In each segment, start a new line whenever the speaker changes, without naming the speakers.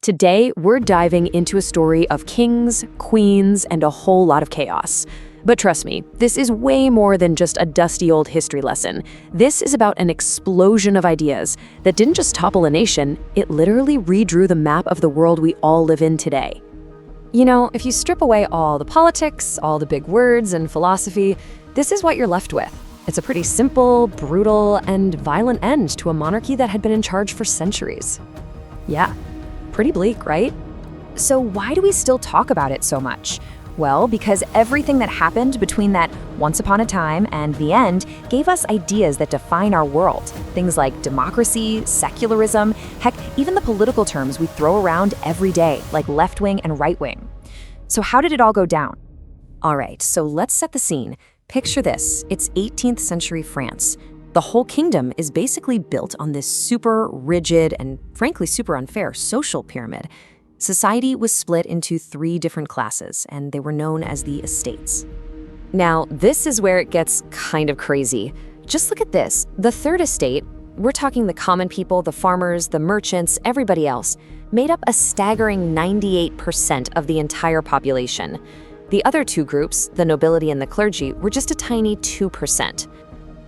Today, we're diving into a story of kings, queens, and a whole lot of chaos. But trust me, this is way more than just a dusty old history lesson. This is about an explosion of ideas that didn't just topple a nation, it literally redrew the map of the world we all live in today. You know, if you strip away all the politics, all the big words and philosophy, this is what you're left with. It's a pretty simple, brutal, and violent end to a monarchy that had been in charge for centuries. Yeah, pretty bleak, right?
So why do we still talk about it so much? Well, because everything that happened between that once upon a time and the end gave us ideas that define our world. Things like democracy, secularism, heck, even the political terms we throw around every day, like left-wing and right-wing. So how did it all go down? All right, so let's set the scene. Picture this, it's 18th century France. The whole kingdom is basically built on this super rigid and frankly super unfair social pyramid. Society was split into 3 different classes, and they were known as the estates.
Now, this is where it gets kind of crazy. Just look at this. The third estate, we're talking the common people, the farmers, the merchants, everybody else, made up a staggering 98% of the entire population. The other 2 groups, the nobility and the clergy, were just a tiny 2%.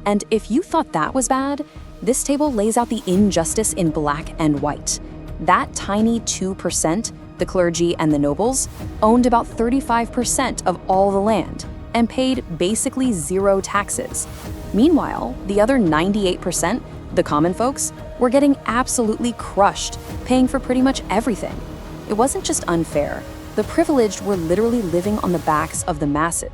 And if you thought that was bad, this table lays out the injustice in black and white. That tiny 2%, the clergy and the nobles, owned about 35% of all the land and paid basically 0 taxes. Meanwhile, the other 98%, the common folks, were getting absolutely crushed, paying for pretty much everything. It wasn't just unfair. The privileged were literally living on the backs of the masses.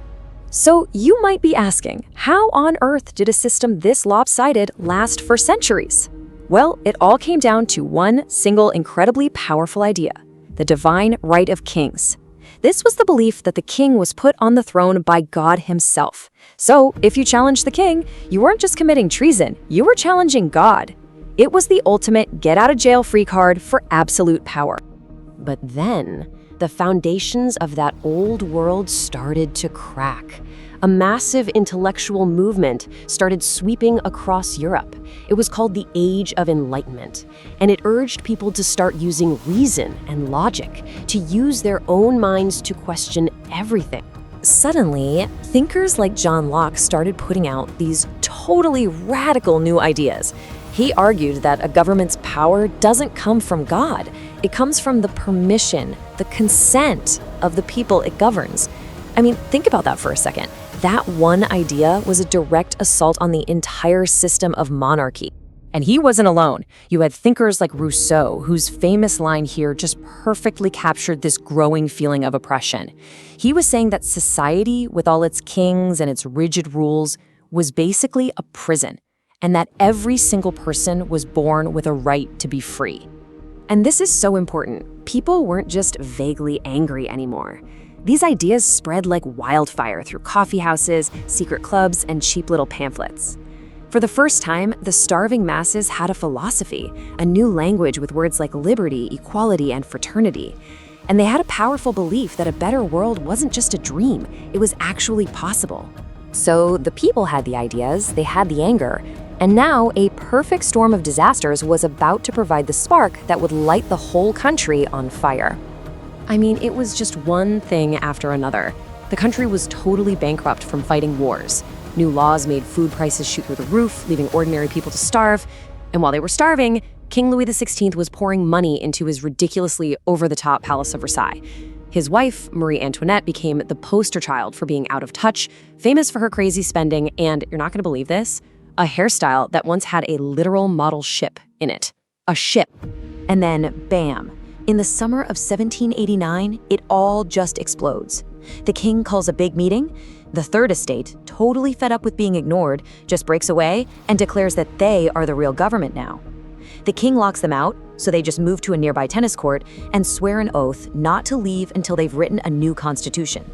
So you might be asking, how on earth did a system this lopsided last for centuries? Well, it all came down to one single incredibly powerful idea, the divine right of kings. This was the belief that the king was put on the throne by God himself. So if you challenged the king, you weren't just committing treason, you were challenging God. It was the ultimate get-out-of-jail-free card for absolute power. But then, the foundations of that old world started to crack. A massive intellectual movement started sweeping across Europe. It was called the Age of Enlightenment, and it urged people to start using reason and logic, to use their own minds to question everything. Suddenly, thinkers like John Locke started putting out these totally radical new ideas. He argued that a government's power doesn't come from God. It comes from the permission, the consent of the people it governs. I mean, think about that for a second. That one idea was a direct assault on the entire system of monarchy. And he wasn't alone. You had thinkers like Rousseau, whose famous line here just perfectly captured this growing feeling of oppression. He was saying that society, with all its kings and its rigid rules, was basically a prison, and that every single person was born with a right to be free. And this is so important. People weren't just vaguely angry anymore. These ideas spread like wildfire through coffee houses, secret clubs, and cheap little pamphlets. For the first time, the starving masses had a philosophy, a new language with words like liberty, equality, and fraternity. And they had a powerful belief that a better world wasn't just a dream, it was actually possible. So the people had the ideas, they had the anger, and now a perfect storm of disasters was about to provide the spark that would light the whole country on fire. I mean, it was just one thing after another. The country was totally bankrupt from fighting wars. New laws made food prices shoot through the roof, leaving ordinary people to starve. And while they were starving, King Louis XVI was pouring money into his ridiculously over-the-top Palace of Versailles. His wife, Marie Antoinette, became the poster child for being out of touch, famous for her crazy spending, and you're not going to believe this, a hairstyle that once had a literal model ship in it. A ship. And then, bam. In the summer of 1789, it all just explodes. The king calls a big meeting. The third estate, totally fed up with being ignored, just breaks away and declares that they are the real government now. The king locks them out, so they just move to a nearby tennis court and swear an oath not to leave until they've written a new constitution.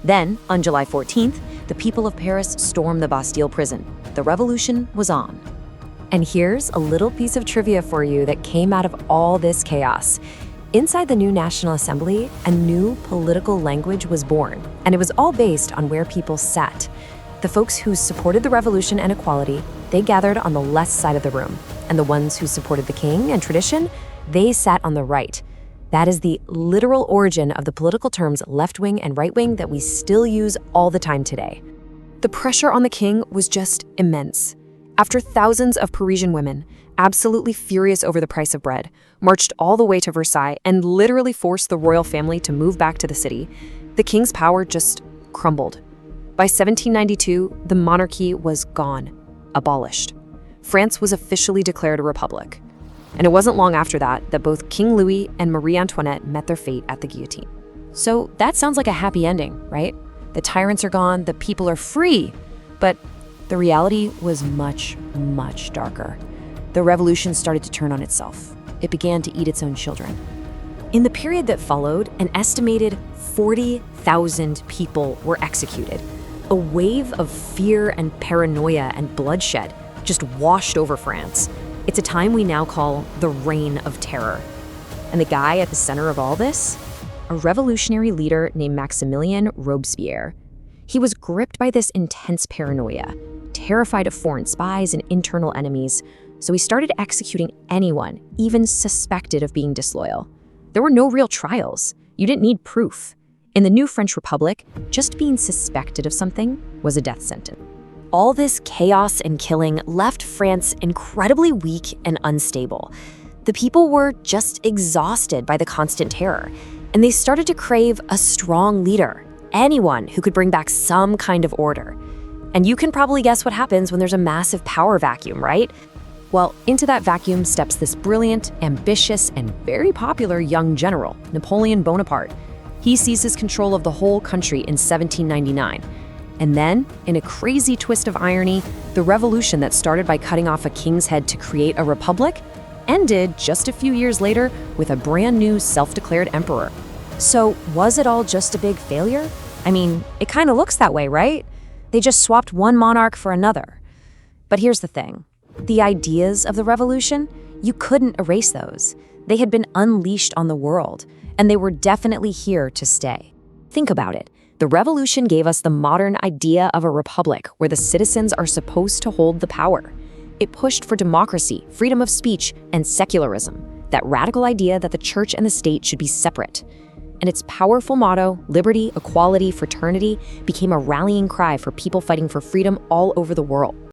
Then, on July 14th, the people of Paris storm the Bastille prison. The revolution was on. And here's a little piece of trivia for you that came out of all this chaos. Inside the new National Assembly, a new political language was born, and it was all based on where people sat. The folks who supported the revolution and equality, they gathered on the left side of the room, and the ones who supported the king and tradition, they sat on the right. That is the literal origin of the political terms left-wing and right-wing that we still use all the time today. The pressure on the king was just immense. After thousands of Parisian women, absolutely furious over the price of bread, marched all the way to Versailles and literally forced the royal family to move back to the city, the king's power just crumbled. By 1792, the monarchy was gone, abolished. France was officially declared a republic. And it wasn't long after that that both King Louis and Marie Antoinette met their fate at the guillotine. So that sounds like a happy ending, right? The tyrants are gone, the people are free. But the reality was much, much darker. The revolution started to turn on itself. It began to eat its own children. In the period that followed, an estimated 40,000 people were executed. A wave of fear and paranoia and bloodshed just washed over France. It's a time we now call the Reign of Terror. And the guy at the center of all this? A revolutionary leader named Maximilien Robespierre. He was gripped by this intense paranoia, terrified of foreign spies and internal enemies, so he started executing anyone, even suspected of being disloyal. There were no real trials. You didn't need proof. In the new French Republic, just being suspected of something was a death sentence. All this chaos and killing left France incredibly weak and unstable. The people were just exhausted by the constant terror, and they started to crave a strong leader, anyone who could bring back some kind of order. And you can probably guess what happens when there's a massive power vacuum, right? Well, into that vacuum steps this brilliant, ambitious, and very popular young general, Napoleon Bonaparte. He seizes control of the whole country in 1799. And then, in a crazy twist of irony, the revolution that started by cutting off a king's head to create a republic ended just a few years later with a brand new self-declared emperor. So, was it all just a big failure? I mean, it kind of looks that way, right? They just swapped one monarch for another. But here's the thing. The ideas of the revolution, you couldn't erase those. They had been unleashed on the world, and they were definitely here to stay. Think about it. The revolution gave us the modern idea of a republic where the citizens are supposed to hold the power. It pushed for democracy, freedom of speech, and secularism, that radical idea that the church and the state should be separate. And its powerful motto, liberty, equality, fraternity, became a rallying cry for people fighting for freedom all over the world.